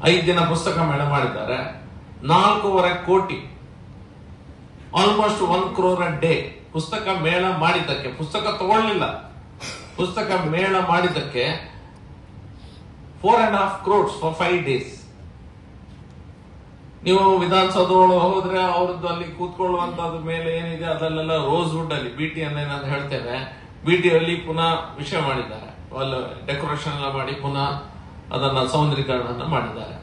5 ದಿನ ಪುಸ್ತಕ ಮೇಳ ಮಾಡಿದ್ದಾರೆ. 4.5 ಕೋಟಿ, ಆಲ್ಮೋಸ್ಟ್ 1 crore a ಡೇ ಪುಸ್ತಕ ಮೇಳ ಮಾಡಿದ್ದಕ್ಕೆ, ಪುಸ್ತಕ ತಗೊಳ್ಳಿಲ್ಲ, ಪುಸ್ತಕ ಮೇಳ ಮಾಡಿದ್ದಕ್ಕೆ 4.5 crores for 5 days. ನೀವು ವಿಧಾನಸೌಧ ಹೋದ್ರೆ ಅವ್ರದ್ದು ಅಲ್ಲಿ ಕೂತ್ಕೊಳ್ಳುವಂತದ ಮೇಲೆ ಏನಿದೆ ಅದಲ್ಲೆಲ್ಲ ರೋಸ್ ವುಡ್ ಅಲ್ಲಿ ಬಿಟಿ ಅನ್ನೇನಾದ್ರು ಹೇಳ್ತೇವೆ, ಬಿಟಿ ಅಲ್ಲಿ ಪುನಃ ವಿಷಯ ಮಾಡಿದ್ದಾರೆ, ಅಲ್ಲಿ ಡೆಕೋರೇಷನ್ ಎಲ್ಲ ಮಾಡಿ ಪುನಃ ಅದನ್ನ ಸೌಂದರ್ಯೀಕರಣ ಮಾಡಿದ್ದಾರೆ.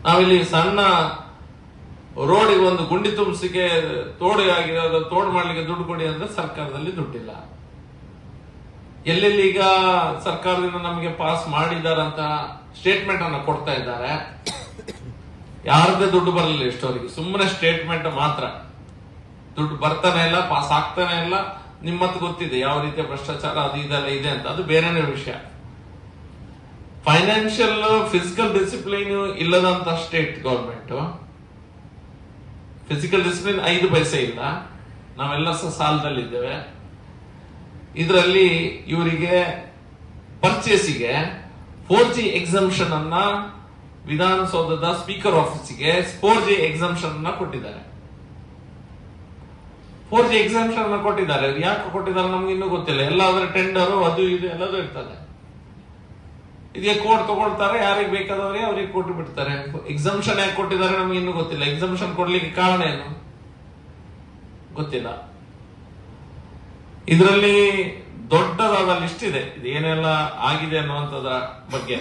ನಾವಿಲ್ಲಿ ಸಣ್ಣ ರೋಡಿಗೆ ಒಂದು ಗುಂಡಿ ತುಂಬಿಸಿಗೆ ತೋಡು ಆಗಿರೋದು, ತೋಡು ಮಾಡ್ಲಿಕ್ಕೆ ದುಡ್ಡು ಕೊಡಿ ಅಂದ್ರೆ ಸರ್ಕಾರದಲ್ಲಿ ದುಡ್ಡಿಲ್ಲ. ಎಲ್ಲೆಲ್ಲಿ ಈಗ ಸರ್ಕಾರದಿಂದ ನಮಗೆ ಪಾಸ್ ಮಾಡಿದಾರಂತ ಸ್ಟೇಟ್ಮೆಂಟ್ ಅನ್ನ ಕೊಡ್ತಾ ಇದ್ದಾರೆ. ಯಾರದೇ ದುಡ್ಡು ಬರಲಿಲ್ಲ ಇಷ್ಟವರೆಗೆ, ಸುಮ್ಮನೆ ಸ್ಟೇಟ್ಮೆಂಟ್ ಮಾತ್ರ, ದುಡ್ಡು ಬರ್ತಾನೆ ಇಲ್ಲ, ಪಾಸ್ ಆಗ್ತಾನೆ ಇಲ್ಲ. ನಿಮ್ಮತ್ತು ಗೊತ್ತಿದೆ ಯಾವ ರೀತಿಯ ಭ್ರಷ್ಟಾಚಾರ ಅದು ಇದೆಲ್ಲ ಇದೆ ಅಂತ, ಅದು ಬೇರೆನೇ ವಿಷಯ. ಫೈನಾನ್ಷಿಯಲ್ ಫಿಸಿಕಲ್ ಡಿಸಿಪ್ಲಿನ್ ಇಲ್ಲದಂತ state government, physical discipline 5 paise ಇಲ್ಲ, ನಾವೆಲ್ಲ ಸಾಲದಲ್ಲಿದ್ದೇವೆ. ಇದರಲ್ಲಿ ಇವರಿಗೆ ಪರ್ಚೇಸಿಗೆ 4G ಎಕ್ಸಂಪ್ಷನ್ ಅನ್ನ ವಿಧಾನಸೌಧದ ಸ್ಪೀಕರ್ ಆಫೀಸಿಗೆ 4G ಎಕ್ಸಂಪ್ಷನ್ ಅನ್ನ ಕೊಟ್ಟಿದ್ದಾರೆ. 4G ಎಕ್ಸಂಪ್ಷನ್ ಅನ್ನ ಕೊಟ್ಟಿದ್ದಾರೆ. ಯಾಕೆ ಕೊಟ್ಟಿದ್ದಾರೆ ನಮ್ಗೆ ಇನ್ನೂ ಗೊತ್ತಿಲ್ಲ. ಎಲ್ಲಾದ್ರೆ ಟೆಂಡರ್ ಅದು ಇದು ಎಲ್ಲದೂ ಇರ್ತದೆ. ಇದಕ್ಕೆ ಕೋರ್ಟ್ ತಗೊಳ್ತಾರೆ, ಯಾರಿಗೆ ಬೇಕಾದವರಿಗೆ ಅವ್ರಿಗೆ ಕೊಟ್ಟು ಬಿಡ್ತಾರೆ. ಎಕ್ಸಂಪ್ಷನ್ ಯಾಕೆ ಕೊಟ್ಟಿದ್ದಾರೆ ನಮ್ಗೆ ಇನ್ನೂ ಗೊತ್ತಿಲ್ಲ. ಎಕ್ಸಂಪ್ಷನ್ ಕೊಡ್ಲಿಕ್ಕೆ ಕಾರಣ ಏನು ಗೊತ್ತಿಲ್ಲ. ಇದರಲ್ಲಿ ದೊಡ್ಡದಾದ ಲಿಸ್ಟ್ ಇದೆ, ಇದು ಏನೆಲ್ಲ ಆಗಿದೆ ಅನ್ನುವಂಥದ್ರ ಬಗ್ಗೆ.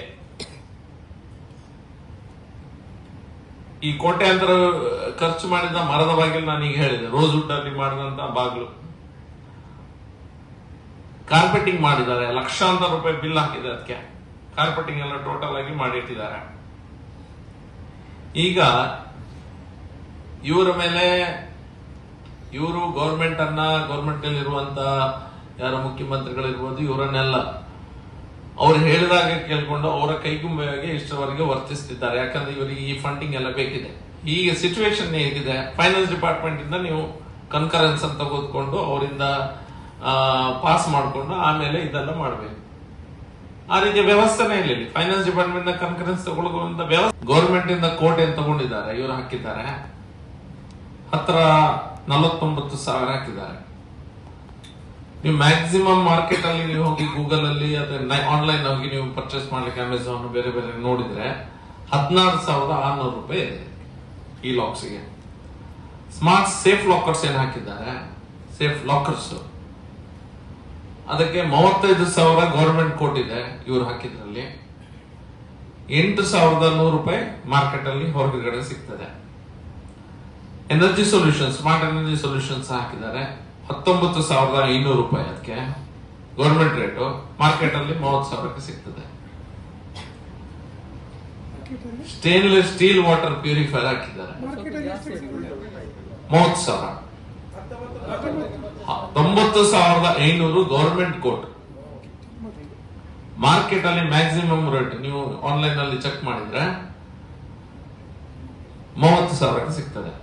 ಈ ಕೋಟ್ಯಾಂತರ ಖರ್ಚು ಮಾಡಿದ ಮರದ ಬಾಗಿಲು ನಾನು ಈಗ ಹೇಳಿದೆ, ರೋಸ್ ವುಡ್ ಅಲ್ಲಿ ಮಾಡಿದಂತ ಬಾಗಿಲು, ಕಾರ್ಪೆಟಿಂಗ್ ಮಾಡಿದ್ದಾರೆ, ಲಕ್ಷಾಂತರ ರೂಪಾಯಿ ಬಿಲ್ ಹಾಕಿದೆ ಅದಕ್ಕೆ. ಕಾರ್ಪೆಟಿಂಗ್ ಎಲ್ಲ ಟೋಟಲ್ ಆಗಿ ಮಾಡಿಟ್ಟಿದ್ದಾರೆ. ಈಗ ಇವರ ಮೇಲೆ ಇವರು ಗೌರ್ಮೆಂಟ್ ನಲ್ಲಿ ಇರುವಂತ ಯಾರು ಮುಖ್ಯಮಂತ್ರಿಗಳಿರ್ಬೋದು, ಇವರನ್ನೆಲ್ಲ ಅವ್ರು ಹೇಳಿದಾಗ ಕೇಳ್ಕೊಂಡು ಅವರ ಕೈಗುಂಬೆಯಾಗಿ ಇಷ್ಟರವರೆಗೆ ವರ್ತಿಸ್ತಿದ್ದಾರೆ. ಯಾಕಂದ್ರೆ ಇವರಿಗೆ ಈ ಫಂಡಿಂಗ್ ಎಲ್ಲ ಬೇಕಿದೆ. ಈಗ ಸಿಚುವೇಶನ್ ಹೇಗಿದೆ, ಫೈನಾನ್ಸ್ ಡಿಪಾರ್ಟ್ಮೆಂಟ್ ಇಂದ ನೀವು ಕನ್ಕರೆನ್ಸ್ ಅಂತ ತೆಗೆದುಕೊಂಡು ಅವರಿಂದ ಪಾಸ್ ಮಾಡಿಕೊಂಡು ಆಮೇಲೆ ಇದೆಲ್ಲ ಮಾಡಬೇಕು. ಆ ರೀತಿಯ ವ್ಯವಸ್ಥೆನೇ ಇಲ್ಲ. ಫೈನಾನ್ಸ್ ಡಿಪಾರ್ಟ್ಮೆಂಟ್ ಕನ್ಕರೆನ್ಸ್ ತಗೊಳ್ಳುವಂತ ವ್ಯವಸ್ಥೆ ಗೌರ್ಮೆಂಟ್ ಇಂದ ಕೋಟಿ ಅಂತ ತಗೊಂಡಿದ್ದಾರೆ, ಇವರು ಹಾಕಿದ್ದಾರೆ. ಹತ್ರ 49,000 ಹಾಕಿದ್ದಾರೆ. ನೀವು ಮ್ಯಾಕ್ಸಿಮಮ್ ಮಾರ್ಕೆಟ್ ಅಲ್ಲಿ ನೀವು ಹೋಗಿ ಗೂಗಲ್ ಅಲ್ಲಿ ಅಥವಾ ಆನ್ಲೈನ್ ಹೋಗಿ ನೀವು ಪರ್ಚೇಸ್ ಮಾಡ್ಲಿಕ್ಕೆ ಅಮೆಝಾನ್ ಬೇರೆ ಬೇರೆ ನೋಡಿದ್ರೆ 16,600 ರೂಪಾಯಿ ಇದೆ ಈ ಲಾಕ್ಸ್ಗೆ. ಸ್ಮಾರ್ಟ್ ಸೇಫ್ ಲಾಕರ್ಸ್ ಏನ್ ಹಾಕಿದ್ದಾರೆ, ಸೇಫ್ ಲಾಕರ್ಸ್, ಅದಕ್ಕೆ 35,000 ಗವರ್ಮೆಂಟ್ ಕೊಟ್ಟಿದೆ ಇವರು ಹಾಕಿದ್ರಲ್ಲಿ. 8,100 ರೂಪಾಯಿ ಮಾರ್ಕೆಟ್ ಅಲ್ಲಿ ಹೊರಗಡೆ ಸಿಗ್ತದೆ. Energy solutions, smart energy solutions ಹಾಕಿದ್ದಾರೆ 19,500 ರೂಪಾಯಿ, ಅದಕ್ಕೆ ಗವರ್ಮೆಂಟ್ ರೇಟು. ಮಾರ್ಕೆಟ್ ಅಲ್ಲಿ 30,000ಕ್ಕೆ ಸಿಗ್ತದೆ. ಸ್ಟೇನ್ಲೆಸ್ ಸ್ಟೀಲ್ ವಾಟರ್ ಪ್ಯೂರಿಫೈರ್ ಹಾಕಿದ್ದಾರೆ 30,000. 90,500 ಗವರ್ಮೆಂಟ್ ಕೋಟ್. ಮಾರ್ಕೆಟ್ ಅಲ್ಲಿ ಮ್ಯಾಕ್ಸಿಮಮ್ ರೇಟ್ ನೀವು ಆನ್ಲೈನ್ ಅಲ್ಲಿ ಚೆಕ್ ಮಾಡಿದ್ರೆ 30,000ಕ್ಕೆ ಸಿಗ್ತದೆ.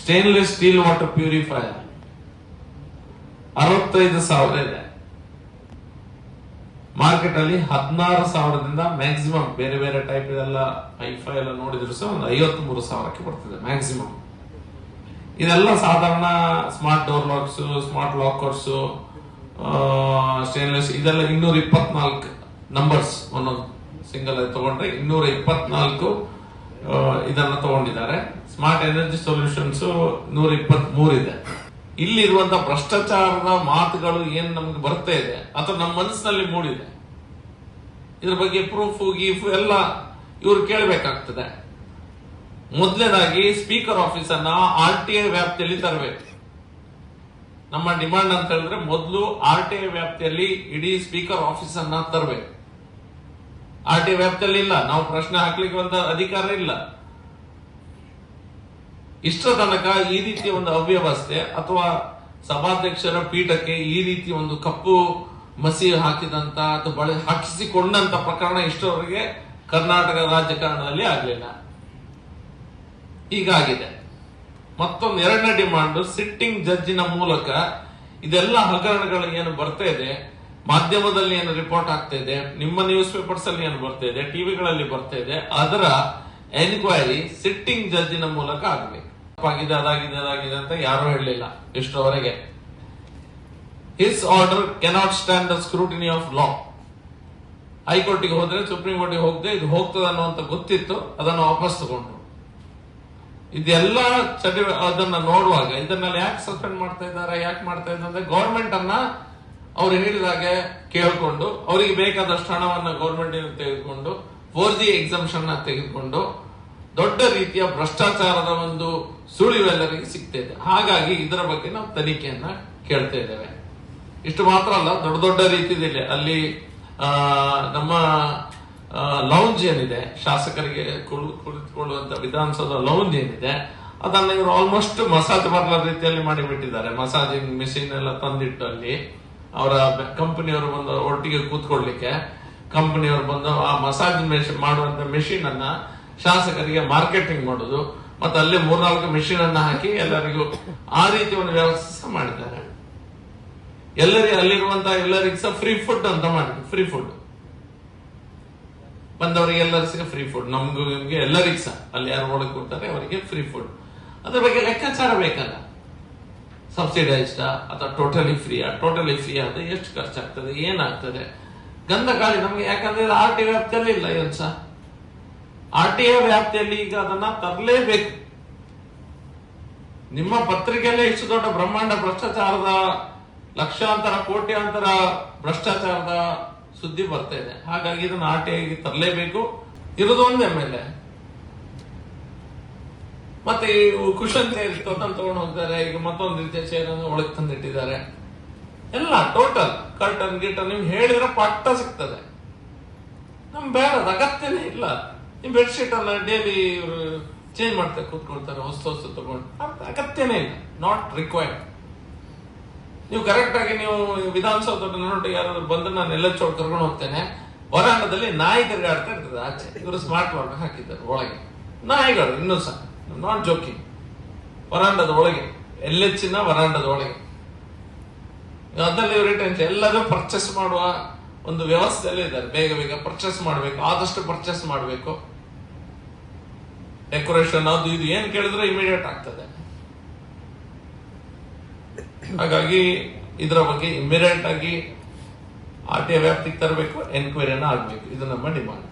ಸ್ಟೇನ್ಲೆಸ್ ಸ್ಟೀಲ್ ವಾಟರ್ ಪ್ಯೂರಿಫೈಯರ್ 65,000 ಇದೆ. ಮಾರ್ಕೆಟ್ ಅಲ್ಲಿ 16,000ದಿಂದ ಮ್ಯಾಕ್ಸಿಮಮ್ ಬೇರೆ ಬೇರೆ ಟೈಪ್ ಇದೆಲ್ಲ ಐಫೈ ಎಲ್ಲ ನೋಡಿದ್ರು ಸಹ ಒಂದು 53,000ಕ್ಕೆ ಬರ್ತದೆ ಮ್ಯಾಕ್ಸಿಮಮ್. ಇದೆಲ್ಲ ಸಾಧಾರಣ smart door locks, smart lockers, stainless, ಇದೆಲ್ಲ 224 ನಂಬರ್ಸ್. ಒಂದೊಂದು ಸಿಂಗಲ್ ತಗೊಂಡ್ರೆ 224 ಇದನ್ನ ತಗೊಂಡಿದ್ದಾರೆ. ಸ್ಮಾರ್ಟ್ ಎನರ್ಜಿ ಸೊಲ್ಯೂಷನ್ಸ್ 123 ಇದೆ. ಇಲ್ಲಿರುವಂತಹ ಭ್ರಷ್ಟಾಚಾರದ ಮಾತುಗಳು ಏನ್ ನಮ್ಗೆ ಬರ್ತಾ ಇದೆ ಅಥವಾ ನಮ್ಮ ಮನಸ್ಸಿನಲ್ಲಿ ಮೂಡಿದೆ, ಇದ್ರ ಬಗ್ಗೆ ಪ್ರೂಫ್ ಗೀಫ್ ಎಲ್ಲ ಇವ್ರು ಕೇಳಬೇಕಾಗ್ತದೆ. ಮೊದಲನೇದಾಗಿ ಸ್ಪೀಕರ್ ಆಫೀಸ್ ಅನ್ನ RTI ವ್ಯಾಪ್ತಿಯಲ್ಲಿ ತರಬೇಕು. ನಮ್ಮ ಡಿಮಾಂಡ್ ಅಂತ ಹೇಳಿದ್ರೆ ಮೊದಲು RTI ವ್ಯಾಪ್ತಿಯಲ್ಲಿ ಇಡೀ ಸ್ಪೀಕರ್ ಆಫೀಸ್ ಅನ್ನ ತರಬೇಕು. RTI ವ್ಯಾಪ್ತಿಯಲ್ಲಿ ಇಲ್ಲ, ನಾವು ಪ್ರಶ್ನೆ ಹಾಕ್ಲಿಕ್ಕೆ ಒಂದು ಅಧಿಕಾರ ಇಲ್ಲ. ಇಷ್ಟರ ತನಕ ಈ ರೀತಿಯ ಒಂದು ಅವ್ಯವಸ್ಥೆ ಅಥವಾ ಸಭಾಧ್ಯಕ್ಷರ ಪೀಠಕ್ಕೆ ಈ ರೀತಿ ಒಂದು ಕಪ್ಪು ಮಸಿ ಹಾಕಿದಂತ ಅಥವಾ ಹಾಕಿಸಿಕೊಂಡಂತ ಪ್ರಕರಣ ಇಷ್ಟರವರೆಗೆ ಕರ್ನಾಟಕ ರಾಜಕಾರಣದಲ್ಲಿ ಆಗಲಿಲ್ಲ. ಹೀಗಾಗಿದೆ. ಮತ್ತೊಂದು ಎರಡನೇ ಡಿಮಾಂಡ್, ಸಿಟ್ಟಿಂಗ್ ಜಡ್ಜಿನ ಮೂಲಕ ಇದೆಲ್ಲ ಹಗರಣಗಳು ಏನು ಬರ್ತಾ ಇದೆ ಮಾಧ್ಯಮದಲ್ಲಿ ಏನು ರಿಪೋರ್ಟ್ ಆಗ್ತಾ ಇದೆ, ನಿಮ್ಮ ನ್ಯೂಸ್ ಪೇಪರ್ಸ್ ಅಲ್ಲಿ ಏನು ಬರ್ತಾ ಇದೆ, ಟಿವಿಗಳಲ್ಲಿ ಬರ್ತಾ ಇದೆ, ಅದರ ಎನ್ಕ್ವೈರಿ ಸಿಟ್ಟಿಂಗ್ ಜಡ್ಜಿನ ಮೂಲಕ ಆಗಬೇಕು. ಅದಾಗಿದೆ ಅಂತ ಯಾರು ಹೇಳಲಿಲ್ಲ ಇಷ್ಟರವರೆಗೆ. His order cannot stand the scrutiny of law. ಹೈಕೋರ್ಟಿಗೆ ಹೋದ್ರೆ, ಸುಪ್ರೀಂ ಕೋರ್ಟಿಗೆ ಹೋಗದೆ ಇದು ಹೋಗ್ತದೆ ಅನ್ನುವಂತ ಗೊತ್ತಿತ್ತು, ಅದನ್ನು ವಾಪಸ್ ತಗೊಂಡ್ರು. ಇದೆಲ್ಲ ಅದನ್ನ ನೋಡುವಾಗ ಇದನ್ನೆಲ್ಲ ಯಾಕೆ ಸಸ್ಪೆಂಡ್ ಮಾಡ್ತಾ ಇದ್ದಾರೆ, ಯಾಕೆ ಮಾಡ್ತಾ ಇದ್ದಾರೆ ಅಂದ್ರೆ ಗೌರ್ಮೆಂಟ್ ಅನ್ನ ಅವ್ರು ಹೇಳಿದಾಗೆ ಕೇಳ್ಕೊಂಡು, ಅವರಿಗೆ ಬೇಕಾದಷ್ಟು ಹಣವನ್ನ ಗೌರ್ಮೆಂಟ್ ತೆಗೆದುಕೊಂಡು 4G ಎಕ್ಸಂಪ್ಷನ್ ತೆಗೆದುಕೊಂಡು ದೊಡ್ಡ ರೀತಿಯ ಭ್ರಷ್ಟಾಚಾರದ ಒಂದು ಸುಳಿವೆಲ್ಲರಿಗೆ ಸಿಗ್ತಿದೆ. ಹಾಗಾಗಿ ಇದರ ಬಗ್ಗೆ ನಾವು ತನಿಖೆಯನ್ನ ಕೇಳ್ತಾ ಇದ್ದೇವೆ. ಇಷ್ಟು ಮಾತ್ರ ಅಲ್ಲ, ದೊಡ್ಡ ದೊಡ್ಡ ರೀತಿಯಲ್ಲಿ ಅಲ್ಲಿ ನಮ್ಮ ಲೌಂಜ್ ಏನಿದೆ, ಶಾಸಕರಿಗೆ ಕುಳಿತುಕೊಳ್ಳುವಂತ ವಿಧಾನಸೌಧ ಲೌಂಜ್ ಏನಿದೆ, ಅದನ್ನ ಇವರು ಆಲ್ಮೋಸ್ಟ್ ಮಸಾಜ್ ಪಾರ್ಲರ್ ರೀತಿಯಲ್ಲಿ ಮಾಡಿಬಿಟ್ಟಿದ್ದಾರೆ. ಮಸಾಜಿಂಗ್ ಮಿಷಿನ್ ಎಲ್ಲ ತಂದಿಟ್ಟು ಅಲ್ಲಿ ಅವರ ಕಂಪನಿಯವರು ಬಂದು ಒಟ್ಟಿಗೆ ಕೂತ್ಕೊಳ್ಳಿಕ್ಕೆ ಕಂಪನಿಯವರು ಬಂದು ಆ ಮಸಾಜ್ ಮಾಡುವಂತ ಮೆಷಿನ್ ಅನ್ನ ಶಾಸಕರಿಗೆ ಮಾರ್ಕೆಟಿಂಗ್ ಮಾಡೋದು, ಮತ್ತೆ ಅಲ್ಲಿ 3-4 ಮೆಷಿನ್ ಅನ್ನ ಹಾಕಿ ಎಲ್ಲರಿಗೂ ಆ ರೀತಿ ಒಂದು ವ್ಯವಸ್ಥೆ ಮಾಡಿದ್ದಾರೆ. ಅಲ್ಲಿರುವಂತಹ ಎಲ್ಲರಿಗೂ ಸಹ ಫ್ರೀ ಫುಡ್ ಅಂತ ಮಾಡಿದ್ರು. ಫ್ರೀ ಫುಡ್ ಬಂದವರಿಗೆ ಎಲ್ಲರಿಗೂ ಫ್ರೀ ಫುಡ್, ನಮ್ಗೂ ನಿಮ್ಗೆ ಎಲ್ಲರಿಗೂ ಸಹ ಅಲ್ಲಿ ಯಾರು ಒಳಗೆ ಕೊಡ್ತಾರೆ ಅವರಿಗೆ ಫ್ರೀ ಫುಡ್. ಅದ್ರ ಬಗ್ಗೆ ಲೆಕ್ಕಾಚಾರ ಬೇಕಲ್ಲ, ಸಬ್ಸಿಡೈಸ್ಡ್ ಅಥವಾ ಟೋಟಲಿ ಫ್ರೀ. ಟೋಟಲಿ ಫ್ರೀ ಆದ್ರೆ ಎಷ್ಟು ಖರ್ಚಾಗ್ತದೆ, ಏನಾಗ್ತದೆ, ಗಂಧ ಗಾಳಿ ನಮ್ಗೆ. ಯಾಕಂದ್ರೆ RTI ವ್ಯಾಪ್ತಿಯಲ್ಲಿ ಇಲ್ಲ ಇವತ್ತು ಸಹ. RTI ವ್ಯಾಪ್ತಿಯಲ್ಲಿ ಈಗ ಅದನ್ನ ತರಲೇಬೇಕು. ನಿಮ್ಮ ಪತ್ರಿಕೆಯಲ್ಲೇ ಇಷ್ಟು ದೊಡ್ಡ ಬ್ರಹ್ಮಾಂಡ ಭ್ರಷ್ಟಾಚಾರದ ಲಕ್ಷಾಂತರ ಕೋಟ್ಯಾಂತರ ಭ್ರಷ್ಟಾಚಾರದ ಸುದ್ದಿ ಬರ್ತಾ ಇದೆ. ಹಾಗಾಗಿ ಇದನ್ನ RTI ತರಲೇಬೇಕು. ಇರೋದು ಒಂದು MLA, ಮತ್ತೆ ಈ ಕುಶನ್ ಚೇರ್ ತಗೊಂಡು ಹೋಗ್ತಾರೆ. ಈಗ ಮತ್ತೊಂದು ರೀತಿಯ ಚೇರ್ ಅನ್ನು ಒಳಗೆ ತಂದಿಟ್ಟಿದ್ದಾರೆ. ಎಲ್ಲ ಟೋಟಲ್ ಕರ್ಟನ್ ಗಿಟನ್ ನೀವು ಹೇಳಿದ್ರೆ ಪಟ್ಟ ಸಿಗ್ತದೆ. ನಮ್ಗೆ ಬೇಡ, ಅಗತ್ಯನೇ ಇಲ್ಲ. ನೀವು ಬೆಡ್ಶೀಟ್ ಅನ್ನ ಡೈಲಿ ಇವರು ಚೇಂಜ್ ಮಾಡ್ತಾರೆ, ಕೂತ್ಕೊಳ್ತಾರೆ ಹೊಸ ತಗೊಂಡು. ಅಗತ್ಯನೇ ಇಲ್ಲ, ನಾಟ್ ರಿಕ್ವೈರ್ಡ್. ನೀವು ಕರೆಕ್ಟ್ ಆಗಿ ನೀವು ವಿಧಾನಸೌಧ ನೋಡಿ ಯಾರಾದ್ರೂ ಬಂದ್ರೆ ನಾನು ಎಲ್ಲ ಚೋಟ್ ಕರ್ಕೊಂಡು ಹೋಗ್ತೇನೆ. ವರಾಂಡದಲ್ಲಿ ನಾಯಿ ತಿರುಗಾಡ್ತಾ ಇರ್ತದೆ ಆಚೆ. ಇವರು ಸ್ಮಾರ್ಟ್ ವಾರ್ಡ್ ಹಾಕಿದ್ದಾರೆ ಒಳಗೆ ನಾಯಿಗಳು, ಇನ್ನೂ ಸಹ ನಾಟ್ ಜೋಕಿಂಗ್. ವರಾಂಡದ ಒಳಗೆ LHನ ವರಾಂಡದ ಒಳಗೆ ಅದರಲ್ಲಿ ಇವರು ಟೆನ್ಷನ್. ಎಲ್ಲರೂ ಪರ್ಚೇಸ್ ಮಾಡುವ ಒಂದು ವ್ಯವಸ್ಥೆಯಲ್ಲೇ ಇದ್ದಾರೆ. ಬೇಗ ಬೇಗ ಪರ್ಚೇಸ್ ಮಾಡಬೇಕು, ಆದಷ್ಟು ಪರ್ಚೇಸ್ ಮಾಡಬೇಕು. ಡೆಕೋರೇಷನ್ ಅದು ಇದು ಏನ್ ಕೇಳಿದ್ರೆ ಇಮಿಡಿಯೇಟ್ ಆಗ್ತದೆ. ಹಾಗಾಗಿ ಇದರ ಬಗ್ಗೆ ಇಮಿಡಿಯೇಟ್ ಆಗಿ RTI ವ್ಯಾಪ್ತಿಗೆ ತರಬೇಕು, ಎನ್ಕ್ವೈರಿನ ಆಗ್ಬೇಕು. ಇದು ನಮ್ಮ ಡಿಮಾಂಡ್.